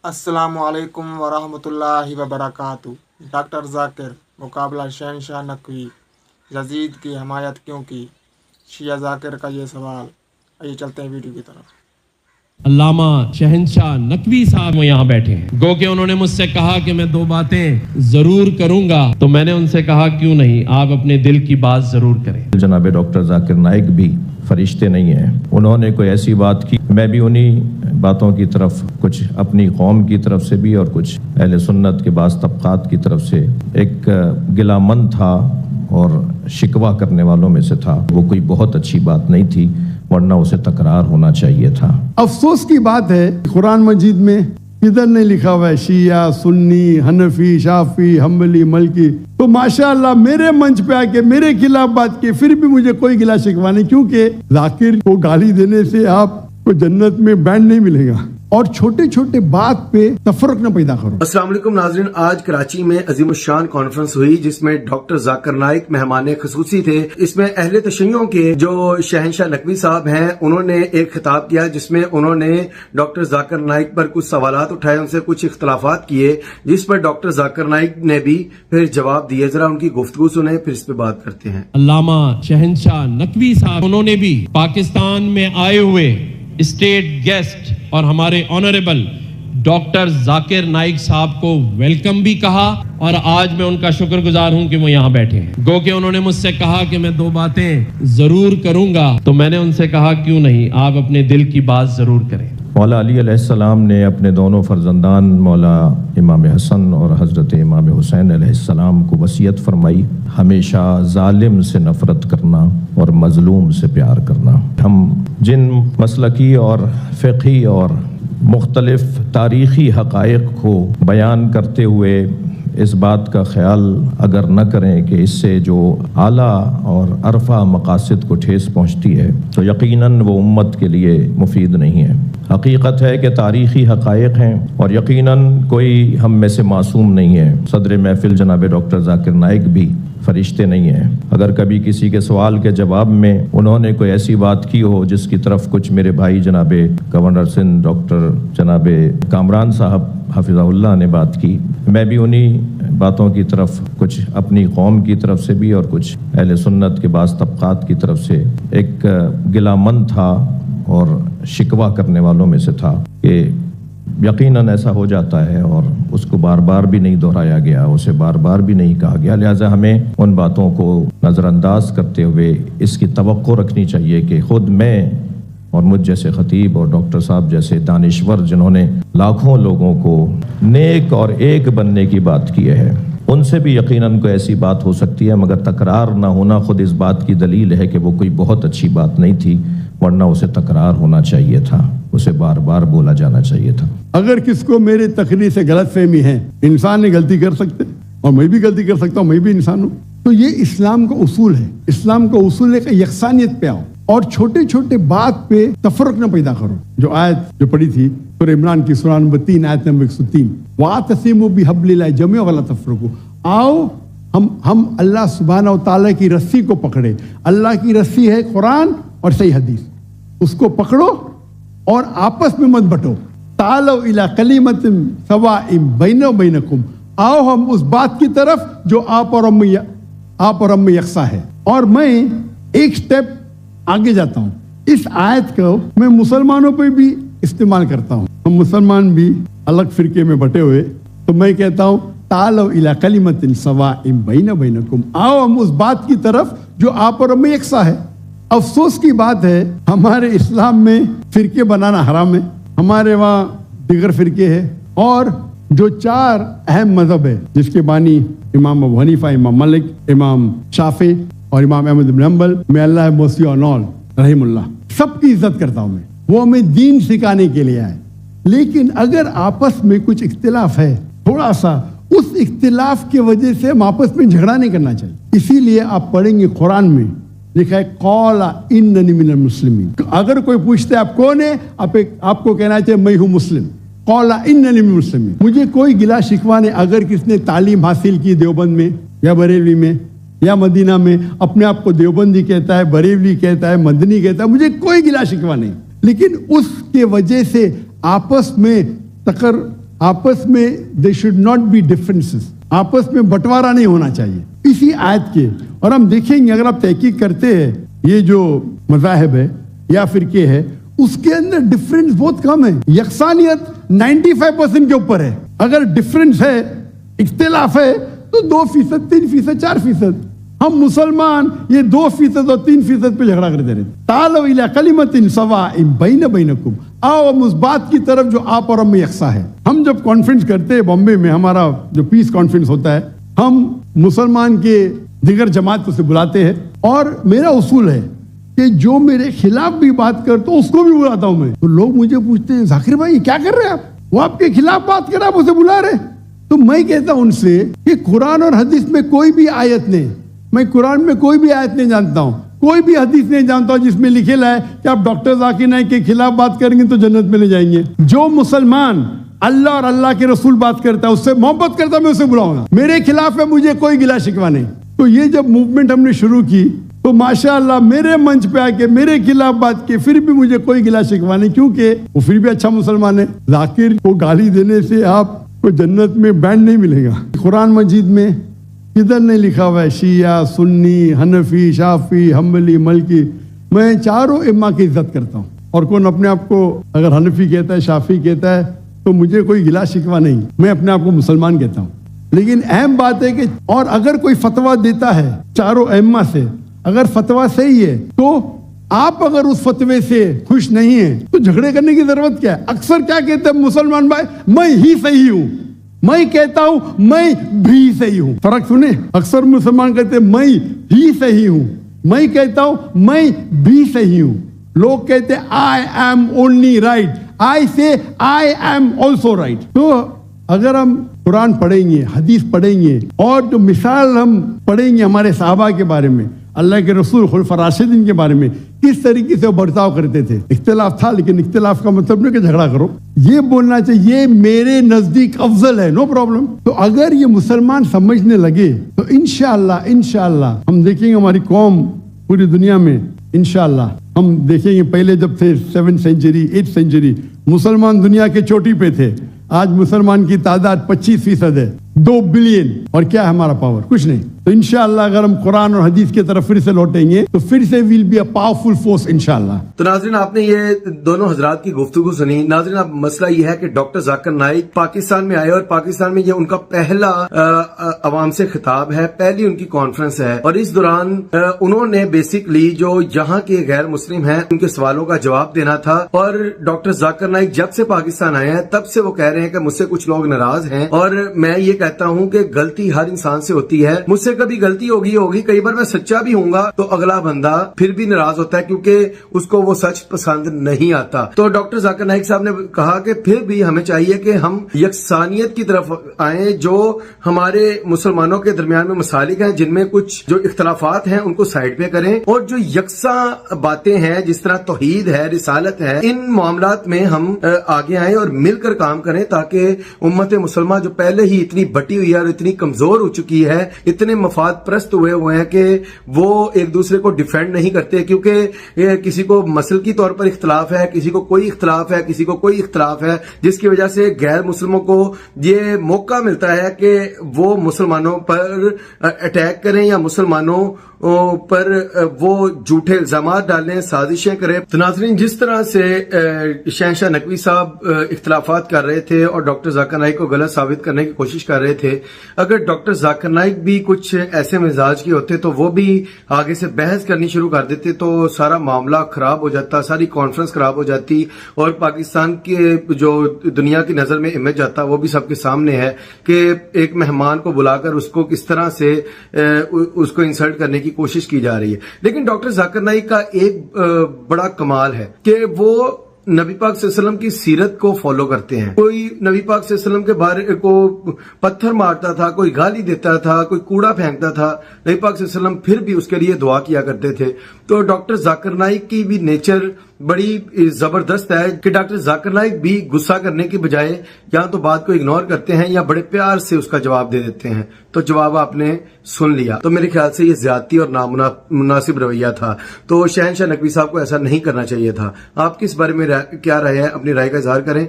السلام علیکم ورحمۃ اللہ وبرکاتہ۔ ڈاکٹر ذاکر مقابلہ شہنشاہ نقوی، یزید کی حمایت کیوں کی؟ شیعہ ذاکر کا یہ سوال۔ آئیے چلتے ہیں ویڈیو کی طرف۔ علامہ شہنشاہ نقوی صاحب یہاں بیٹھے ہیں، گو کہ انہوں نے مجھ سے کہا کہ میں 2 باتیں ضرور کروں گا، تو میں نے ان سے کہا کیوں نہیں، آپ اپنے دل کی بات ضرور کریں۔ جناب ڈاکٹر ذاکر نائک بھی فرشتے نہیں ہیں، انہوں نے کوئی ایسی بات کی، میں بھی انہی باتوں کی طرف کچھ اپنی قوم کی طرف سے بھی اور کچھ اہل سنت کے بعض طبقات کی طرف سے ایک گلہ مند تھا اور شکوہ کرنے والوں میں سے تھا۔ وہ کوئی بہت اچھی بات نہیں تھی، ورنہ اسے تکرار ہونا چاہیے تھا۔ افسوس کی بات ہے قرآن مجید میں کدھر نہیں لکھا ہوا ہے شیعہ، سنی، حنفی، شافعی، حنبلی، مالکی، تو ماشاءاللہ میرے منچ پہ آ کے میرے خلاف بات کی، پھر بھی مجھے کوئی گلہ شکوہ نہیں، کیونکہ ذاکر کو گالی دینے سے آپ کو جنت میں بینڈ نہیں ملے گا، اور چھوٹے چھوٹے بات پہ تفرق نہ پیدا کرو۔ السلام علیکم ناظرین، آج کراچی میں عظیم الشان کانفرنس ہوئی جس میں ڈاکٹر ذاکر نائک مہمان خصوصی تھے۔ اس میں اہل تشیعوں کے جو شہنشاہ نقوی صاحب ہیں انہوں نے ایک خطاب کیا جس میں انہوں نے ڈاکٹر ذاکر نائک پر کچھ سوالات اٹھائے، ان سے کچھ اختلافات کیے، جس پر ڈاکٹر ذاکر نائک نے بھی پھر جواب دیے۔ ذرا ان کی گفتگو سنیں، پھر اس پہ بات کرتے ہیں۔ علامہ شہنشاہ نقوی صاحب انہوں نے بھی پاکستان میں آئے ہوئے اسٹیٹ گیسٹ اور ہمارے آنریبل ڈاکٹر ذاکر نائک صاحب کو ویلکم بھی کہا، اور آج میں ان کا شکر گزار ہوں کہ وہ یہاں بیٹھے ہیں، گو کہ انہوں نے مجھ سے کہا کہ میں 2 باتیں ضرور کروں گا، تو میں نے ان سے کہا کیوں نہیں، آپ اپنے دل کی بات ضرور کریں۔ مولا علی علیہ السلام نے اپنے دونوں فرزندان مولا امام حسن اور حضرت امام حسین علیہ السلام کو وصیت فرمائی، ہمیشہ ظالم سے نفرت کرنا اور مظلوم سے پیار کرنا۔ ہم جن مسلکی اور فقہی اور مختلف تاریخی حقائق کو بیان کرتے ہوئے اس بات کا خیال اگر نہ کریں کہ اس سے جو اعلیٰ اور عرفہ مقاصد کو ٹھیس پہنچتی ہے تو یقیناً وہ امت کے لیے مفید نہیں ہے۔ حقیقت ہے کہ تاریخی حقائق ہیں اور یقیناً کوئی ہم میں سے معصوم نہیں ہے۔ صدر محفل جناب ڈاکٹر ذاکر نائک بھی فرشتے نہیں ہیں۔ اگر کبھی کسی کے سوال کے جواب میں انہوں نے کوئی ایسی بات کی ہو جس کی طرف کچھ میرے بھائی جناب گورنر سندھ ڈاکٹر جناب کامران صاحب حفظہ اللہ نے بات کی، میں بھی انہی باتوں کی طرف کچھ اپنی قوم کی طرف سے بھی اور کچھ اہل سنت کے بعض طبقات کی طرف سے ایک گلہ مند تھا اور شکوہ کرنے والوں میں سے تھا کہ یقیناً ایسا ہو جاتا ہے اور اس کو بار بار بھی نہیں دہرایا گیا، اسے بار بار بھی نہیں کہا گیا، لہٰذا ہمیں ان باتوں کو نظر انداز کرتے ہوئے اس کی توقع رکھنی چاہیے کہ خود میں اور مجھ جیسے خطیب اور ڈاکٹر صاحب جیسے دانشور جنہوں نے لاکھوں لوگوں کو نیک اور ایک بننے کی بات کی ہے، ان سے بھی یقیناً کوئی ایسی بات ہو سکتی ہے، مگر تکرار نہ ہونا خود اس بات کی دلیل ہے کہ وہ کوئی بہت اچھی بات نہیں تھی، ورنہ اسے تکرار ہونا چاہیے تھا، اسے بار بار بولا جانا چاہیے تھا۔ اگر کس کو میری تقریر سے غلط فہمی ہے، انسان نے غلطی کر سکتے اور میں بھی غلطی کر سکتا ہوں، میں بھی انسان ہوں، تو یہ اسلام کا اصول ہے۔ اسلام کا اصول ہے کہ یکسانیت پہ آؤ اور چھوٹے چھوٹے بات پہ تفرق نہ پیدا کرو۔ جو آیت جو پڑھی تھی سورہ عمران کی سورہ نمبر 3 آیت نمبر 103، وَاعْتَصِمُوا بِحَبْلِ اللَّهِ جَمِيعًا وَلَا تَفَرَّقُوا، آؤ ہم اللہ سبحانہ و تعالیٰ کی رسی کو پکڑے۔ اللہ کی رسی ہے قرآن اور صحیح حدیث، اس کو پکڑو اور آپس میں مت بٹو۔ تعالوا الی کلمۃ سواء بیننا و بینکم، آؤ ہم اس بات کی طرف جو آپ اور ہم میں یکساں ہے۔ اور میں ایک سٹیپ آگے جاتا ہوں، اس آیت کو میں مسلمانوں پہ بھی استعمال کرتا ہوں۔ ہم مسلمان بھی الگ فرقے میں بٹے ہوئے، تو میں کہتا ہوں تعالوا الی کلمۃ سواء بیننا و بینکم، آؤ ہم اس بات کی طرف جو آپ اور ہم میں یکساں ہے۔ افسوس کی بات ہے ہمارے اسلام میں فرقے بنانا حرام ہے، ہمارے وہاں دیگر فرقے ہیں، اور جو 4 اہم مذہب ہے جس کے بانی امام ابو حنیفہ، امام مالک، امام شافعی اور امام احمد بن حنبل، میں اللہ موسی اونال رحم اللہ، سب کی عزت کرتا ہوں میں، وہ ہمیں دین سکھانے کے لیے آئے، لیکن اگر آپس میں کچھ اختلاف ہے تھوڑا سا، اس اختلاف کی وجہ سے ہم آپس میں جھگڑا نہیں کرنا چاہیے۔ اسی لیے آپ پڑھیں گے قرآن میں لکھا ہے قال اننی من المسلمین، اگر کوئی پوچھتے آپ کون ہے، آپ کو کہنا چاہیے میں ہوں مسلم، قال اننی من المسلمین۔ مجھے کوئی گلا شکوہ نہیں اگر کس نے تعلیم حاصل کی دیوبند میں یا بریلوی میں یا مدینہ میں، اپنے آپ کو دیوبندی کہتا ہے، بریلوی کہتا ہے، مدنی کہتا ہے، مجھے کوئی گلا شکوہ نہیں، لیکن اس کے وجہ سے آپس میں आपस में they should not be differences, आपस में बंटवारा नहीं होना चाहिए इसी आयत के। और हम देखेंगे अगर आप तहकीक करते हैं ये जो मज़ाहिब है या फिरके है उसके अंदर डिफरेंस बहुत कम है, यकसानियत 95% के ऊपर है। अगर डिफरेंस है, इख्तिलाफ है तो 2%, 3%, 4%। हम मुसलमान ये 2% और 3% पे झगड़ा करते रहते। तालो इला कलिमतिन सवाइन बैन बैनकुम, आओ हम उस बात की तरफ जो आप और हम में यकसा है। हम जब कॉन्फ्रेंस करते हैं बॉम्बे में, हमारा जो पीस कॉन्फ्रेंस होता है, हम मुसलमान के दिगर जमात को से बुलाते हैं और मेरा उसूल है कि जो मेरे खिलाफ भी बात करता हूं उसको भी बुलाता हूं मैं। तो लोग मुझे पूछते हैं जाकिर भाई क्या कर रहे हैं आप, वो आपके खिलाफ बात कर रहा है, आप उसे बुला रहे। तो मैं कहता हूं उनसे कि कुरान और हदीस में कोई भी आयत नहीं, मैं कुरान में कोई भी आयत नहीं जानता हूं, कोई भी हदीस नहीं जानता हूं जिसमें लिखेला है कि आप डॉक्टर जाकिर नाइक के खिलाफ बात करेंगे तो जन्नत में ले जाएंगे। जो मुसलमान अल्लाह और अल्लाह के रसूल बात करता है, उससे मोहब्बत करता है, मैं उसे बुलाऊंगा। मेरे खिलाफ है, मुझे कोई गिला शिकवा नहीं। तो ये जब मूवमेंट हमने शुरू की तो माशाअल्लाह मेरे मंच पे आके मेरे खिलाफ बात की, फिर भी मुझे कोई गिला शिकवा नहीं, क्योंकि वो फिर भी अच्छा मुसलमान है। जाकिर को गाली देने से आपको जन्नत में बैंड नहीं मिलेगा। कुरान मजीद में किधर नहीं लिखा हुआ है शिया, सुन्नी, हनफी, शाफी, हम्बली, मलकी। मैं चारों इम्मा की इज्जत करता हूँ और कौन अपने आप को अगर हनफी कहता है, शाफी कहता है तो मुझे कोई गिला शिकवा नहीं, मैं अपने आप को मुसलमान कहता हूँ। लेकिन अहम बात है कि और अगर कोई फतवा देता है चारों अइम्मा से, अगर फतवा सही है तो आप अगर उस फतवे से खुश नहीं है तो झगड़े करने की जरूरत क्या है। अक्सर क्या कहते हैं मुसलमान भाई, मैं ही सही हूं, मैं कहता हूं मैं भी सही हूं। फर्क सुने, अक्सर मुसलमान कहते हैं मैं ही सही हूं, मैं कहता हूं मैं भी सही हूं। लोग कहते हैं आई एम ओनली राइट, आई से आई एम ऑल्सो राइट। तो अगर हम कुरान पढ़ेंगे, हदीस पढ़ेंगे और जो मिसाल हम पढ़ेंगे हमारे साहबा के बारे में, अल्लाह के रसूल खुलफा राशिदीन के बारे में, किस तरीके से वो बर्ताव करते थे। इख्तिलाफ था लेकिन इख्तिलाफ का मतलब नहीं कि झगड़ा करो, ये बोलना चाहिए ये मेरे नजदीक अफजल है, नो प्रॉब्लम। तो अगर ये मुसलमान समझने लगे तो इंशाअल्लाह इंशाअल्लाह हम देखेंगे हमारी कौम पूरी दुनिया में इंशाअल्लाह हम देखेंगे। पहले जब थे 7th सेंचुरी 8th सेंचुरी मुसलमान दुनिया के चोटी पे थे, आज मुसलमान की तादाद 25% है, 2 बिलियन। और क्या है हमारा पावर? कुछ नहीं। तो इंशाअल्लाह अगर हम कुरान और हदीस की तरफ फिर से लौटेंगे तो फिर से will be a powerful force इंशाअल्लाह। तो नाज़रीन आपने ये दोनों हजरात की गुफ्तगू सुनी। नाज़रीन अब मसला ये है कि डॉक्टर जाकिर नाइक पाकिस्तान में आए और पाकिस्तान में ये उनका पहला अवाम से खिताब है, पहली उनकी कॉन्फ्रेंस है और इस दौरान उन्होंने बेसिकली जो यहाँ के गैर मुस्लिम हैं उनके सवालों का जवाब देना था। और डॉक्टर जाकिर नाइक जब से पाकिस्तान आए हैं तब से वो कह रहे हैं कि मुझसे कुछ लोग नाराज हैं और मैं ये कहता हूँ कि गलती हर इंसान से होती है, मुझसे कभी गलती होगी, कई बार मैं सच्चा भी हूँगा तो अगला बंदा फिर भी नाराज होता है क्योंकि उसको वो सच पसंद नहीं आता। तो डॉक्टर जाकिर नाइक साहब ने कहा कि फिर भी हमें चाहिए कि हम यकसानियत की तरफ आए, जो हमारे मुसलमानों के दरमियान में मसालिक हैं जिनमें कुछ जो इख्तलाफात हैं उनको साइड पे करें और जो यकसा बातें हैं जिस तरह तौहीद है, रिसालत है, इन मामलात में हम आगे आए और मिलकर काम करें ताकि उम्मत मुसलमान जो पहले ही इतनी बटी हुई है और इतनी कमजोर हो चुकी है, इतने मफाद प्रस्त हुए हैं कि वो एक दूसरे को डिफेंड नहीं करते क्योंकि किसी को मसल की तौर पर इख्तलाफ है, किसी को कोई इख्तलाफ है, किसी को कोई इख्तलाफ है, जिसकी वजह से गैर मुस्लिमों को ये मौका मिलता है कि वो मुसलमानों पर अटैक करें या मुसलमानों पर वो झूठे इल्जामात डालें, साजिशें करें। तो नाज़रीन जिस तरह से शहंशाह नकवी साहब इख्तलाफात कर रहे थे और डॉक्टर जाकिर नाइक को गलत साबित करने की कोशिश कर रहे थे, अगर डॉक्टर जाकिर नाइक भी कुछ ऐसे मिजाज के होते तो वो भी आगे से बहस करनी शुरू कर देते तो सारा मामला खराब हो जाता, सारी कॉन्फ्रेंस खराब हो जाती और पाकिस्तान के जो दुनिया की नजर में इमेज आता वो भी सबके सामने है कि एक मेहमान को बुलाकर उसको किस तरह से उसको इंसल्ट करने की कोशिश की जा रही है। लेकिन डॉक्टर जाकिर नाइक का एक बड़ा कमाल है कि वो नबी पाक सल्लल्लाहु अलैहि वसल्लम की सीरत को फॉलो करते हैं। कोई नबी पाक सल्लल्लाहु अलैहि वसल्लम के बारे को पत्थर मारता था, कोई गाली देता था, कोई कूड़ा फेंकता था, नबी पाक सल्लल्लाहु अलैहि वसल्लम फिर भी उसके लिए दुआ किया करते थे। तो डॉक्टर जाकिर नाइक की भी नेचर बड़ी जबरदस्त है कि डॉक्टर जाकिर नाइक भी गुस्सा करने की बजाय या तो बात को इग्नोर करते हैं या बड़े प्यार से उसका जवाब दे देते हैं। तो जवाब आपने सुन लिया। तो मेरे ख्याल से ये ज्यादती और नामुनासिब रवैया था। तो शहंशाह नकवी साहब को ऐसा नहीं करना चाहिए था। आपकी इस बारे में क्या राय है? अपनी राय का इजहार करें।